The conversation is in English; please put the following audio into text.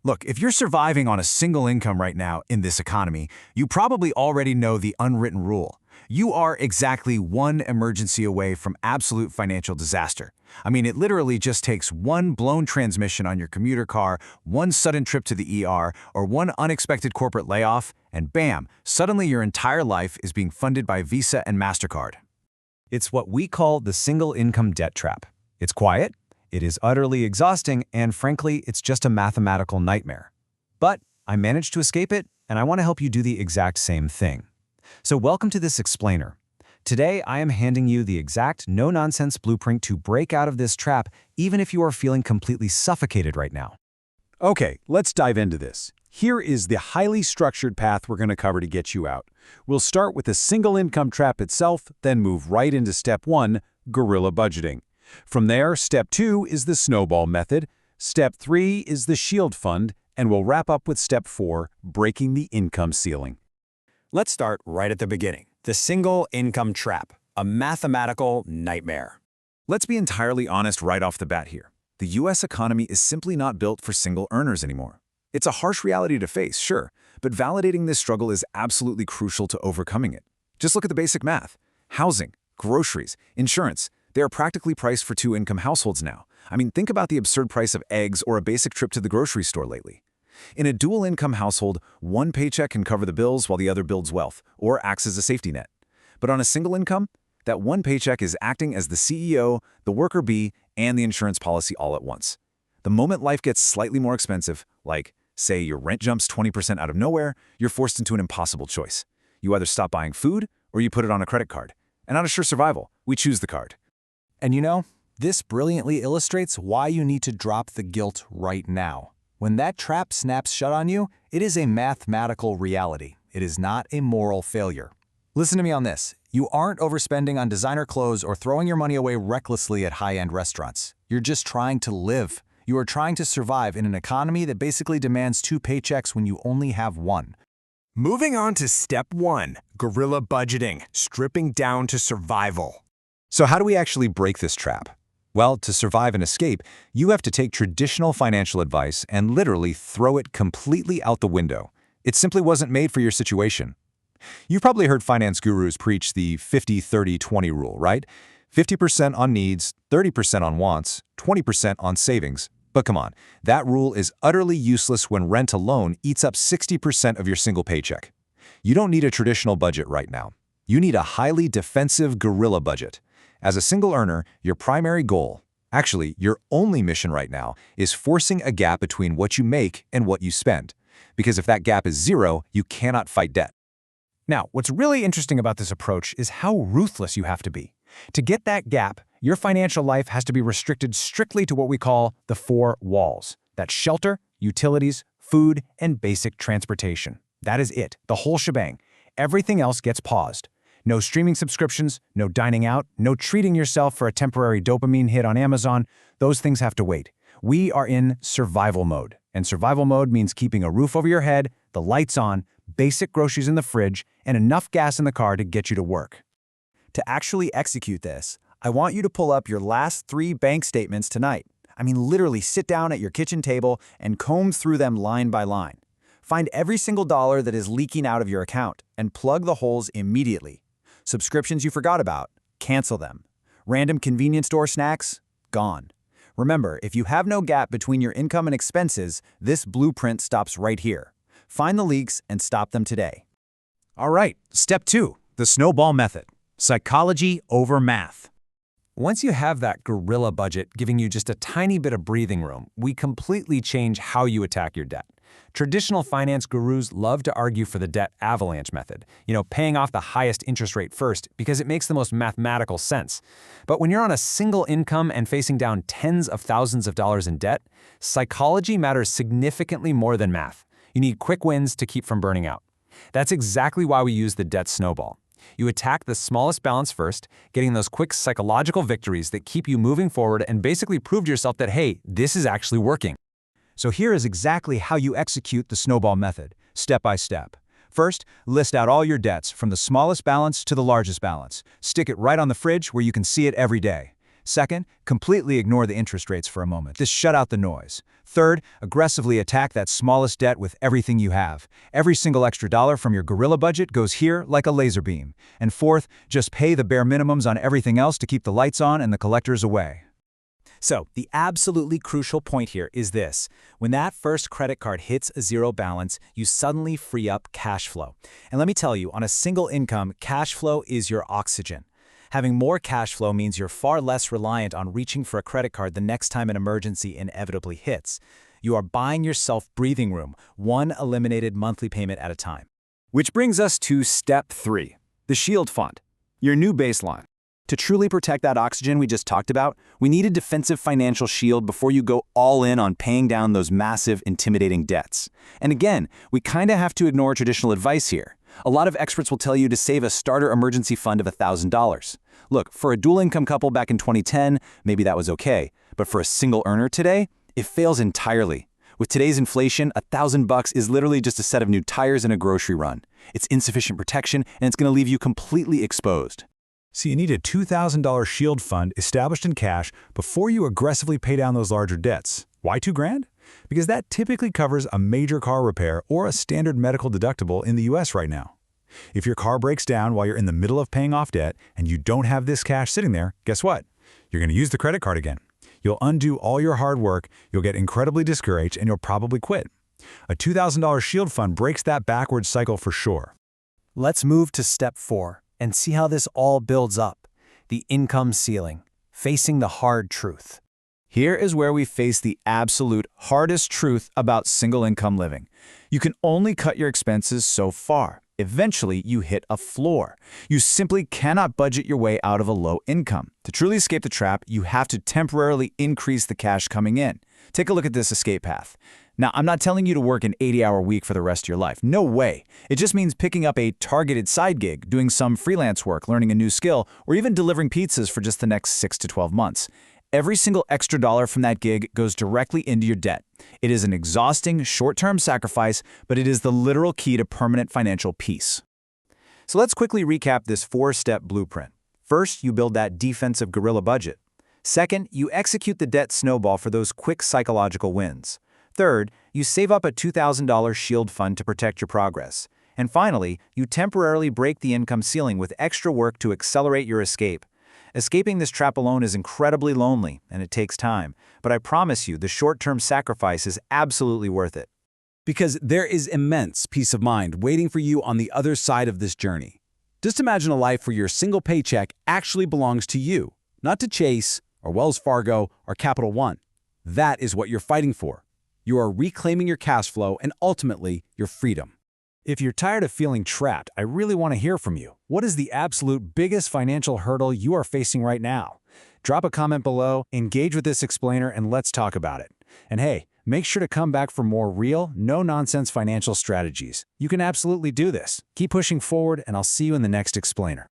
Look, if you're surviving on a single income right now in this economy, you probably already know the unwritten rule. You are exactly one emergency away from absolute financial disaster. I mean, it literally just takes one blown transmission on your commuter car, one sudden trip to the ER, or one unexpected corporate layoff, and bam, suddenly your entire life is being funded by Visa and MasterCard. It's what we call the single income debt trap. It's quiet, it is utterly exhausting, and frankly, it's just a mathematical nightmare. But I managed to escape it, and I want to help you do the exact same thing. So welcome to this explainer. Today, I am handing you the exact no-nonsense blueprint to break out of this trap, even if you are feeling completely suffocated right now. Okay, let's dive into this. Here is the highly structured path we're going to cover to get you out. We'll start with the single income trap itself, then move right into step 1, guerrilla budgeting. From there, step 2 is the snowball method, step 3 is the shield fund, and we'll wrap up with step 4, breaking the income ceiling. Let's start right at the beginning. The single income trap, a mathematical nightmare. Let's be entirely honest right off the bat here. The US economy is simply not built for single earners anymore. It's a harsh reality to face, sure, but validating this struggle is absolutely crucial to overcoming it. Just look at the basic math. Housing, groceries, insurance, they are practically priced for two-income households now. I mean, think about the absurd price of eggs or a basic trip to the grocery store lately. In a dual-income household, one paycheck can cover the bills while the other builds wealth, or acts as a safety net. But on a single income, that one paycheck is acting as the CEO, the worker bee, and the insurance policy all at once. The moment life gets slightly more expensive, like, say, your rent jumps 20% out of nowhere, you're forced into an impossible choice. You either stop buying food, or you put it on a credit card. And out of sheer survival, we choose the card. And you know, this brilliantly illustrates why you need to drop the guilt right now. When that trap snaps shut on you, it is a mathematical reality. It is not a moral failure. Listen to me on this. You aren't overspending on designer clothes or throwing your money away recklessly at high-end restaurants. You're just trying to live. You are trying to survive in an economy that basically demands 2 paychecks when you only have one. Moving on to step 1, guerrilla budgeting, stripping down to survival. So how do we actually break this trap? Well, to survive and escape, you have to take traditional financial advice and literally throw it completely out the window. It simply wasn't made for your situation. You've probably heard finance gurus preach the 50-30-20 rule, right? 50% on needs, 30% on wants, 20% on savings. But come on, that rule is utterly useless when rent alone eats up 60% of your single paycheck. You don't need a traditional budget right now. You need a highly defensive guerrilla budget. As a single earner, your primary goal, actually your only mission right now, is forcing a gap between what you make and what you spend. Because if that gap is 0, you cannot fight debt. Now, what's really interesting about this approach is how ruthless you have to be. To get that gap, your financial life has to be restricted strictly to what we call the 4 walls. That's shelter, utilities, food, and basic transportation. That is it, the whole shebang. Everything else gets paused. No streaming subscriptions, no dining out, no treating yourself for a temporary dopamine hit on Amazon. Those things have to wait. We are in survival mode. And survival mode means keeping a roof over your head, the lights on, basic groceries in the fridge, and enough gas in the car to get you to work. To actually execute this, I want you to pull up your last 3 bank statements tonight. I mean, literally sit down at your kitchen table and comb through them line by line. Find every single dollar that is leaking out of your account and plug the holes immediately. Subscriptions you forgot about, cancel them. Random convenience store snacks, gone. Remember, if you have no gap between your income and expenses, this blueprint stops right here. Find the leaks and stop them today. All right, step 2, the snowball method. Psychology over math. Once you have that guerrilla budget giving you just a tiny bit of breathing room, we completely change how you attack your debt. Traditional finance gurus love to argue for the debt avalanche method, paying off the highest interest rate first because it makes the most mathematical sense. But when you're on a single income and facing down tens of thousands of dollars in debt, psychology matters significantly more than math. You need quick wins to keep from burning out. That's exactly why we use the debt snowball. You attack the smallest balance first, getting those quick psychological victories that keep you moving forward and basically prove to yourself that, hey, this is actually working. So here is exactly how you execute the snowball method, step by step. First, list out all your debts from the smallest balance to the largest balance. Stick it right on the fridge where you can see it every day. Second, completely ignore the interest rates for a moment. Just shut out the noise. Third, aggressively attack that smallest debt with everything you have. Every single extra dollar from your gorilla budget goes here like a laser beam. And fourth, just pay the bare minimums on everything else to keep the lights on and the collectors away. So, the absolutely crucial point here is this. When that first credit card hits a zero balance, you suddenly free up cash flow. And let me tell you, on a single income, cash flow is your oxygen. Having more cash flow means you're far less reliant on reaching for a credit card the next time an emergency inevitably hits. You are buying yourself breathing room, one eliminated monthly payment at a time. Which brings us to step 3, the Shield Fund, your new baseline. To truly protect that oxygen we just talked about, we need a defensive financial shield before you go all in on paying down those massive, intimidating debts. And again, we kinda have to ignore traditional advice here. A lot of experts will tell you to save a starter emergency fund of $1,000. Look, for a dual-income couple back in 2010, maybe that was okay. But for a single earner today, it fails entirely. With today's inflation, $1,000 is literally just a set of new tires and a grocery run. It's insufficient protection, and it's gonna leave you completely exposed. So you need a $2,000 shield fund established in cash before you aggressively pay down those larger debts. Why $2,000? Because that typically covers a major car repair or a standard medical deductible in the US right now. If your car breaks down while you're in the middle of paying off debt and you don't have this cash sitting there, guess what? You're going to use the credit card again. You'll undo all your hard work, you'll get incredibly discouraged, and you'll probably quit. A $2,000 shield fund breaks that backwards cycle for sure. Let's move to step 4 and see how this all builds up. The income ceiling, facing the hard truth. Here is where we face the absolute hardest truth about single-income living. You can only cut your expenses so far. Eventually, you hit a floor. You simply cannot budget your way out of a low income. To truly escape the trap, you have to temporarily increase the cash coming in. Take a look at this escape path. Now, I'm not telling you to work an 80-hour week for the rest of your life. No way. It just means picking up a targeted side gig, doing some freelance work, learning a new skill, or even delivering pizzas for just the next 6 to 12 months. Every single extra dollar from that gig goes directly into your debt. It is an exhausting, short-term sacrifice, but it is the literal key to permanent financial peace. So let's quickly recap this 4-step blueprint. First, you build that defensive guerrilla budget. Second, you execute the debt snowball for those quick psychological wins. Third, you save up a $2,000 shield fund to protect your progress. And finally, you temporarily break the income ceiling with extra work to accelerate your escape. Escaping this trap alone is incredibly lonely, and it takes time, but I promise you the short-term sacrifice is absolutely worth it. Because there is immense peace of mind waiting for you on the other side of this journey. Just imagine a life where your single paycheck actually belongs to you, not to Chase, or Wells Fargo, or Capital One. That is what you're fighting for. You are reclaiming your cash flow and ultimately your freedom. If you're tired of feeling trapped, I really want to hear from you. What is the absolute biggest financial hurdle you are facing right now? Drop a comment below, engage with this explainer, and let's talk about it. And hey, make sure to come back for more real, no-nonsense financial strategies. You can absolutely do this. Keep pushing forward, and I'll see you in the next explainer.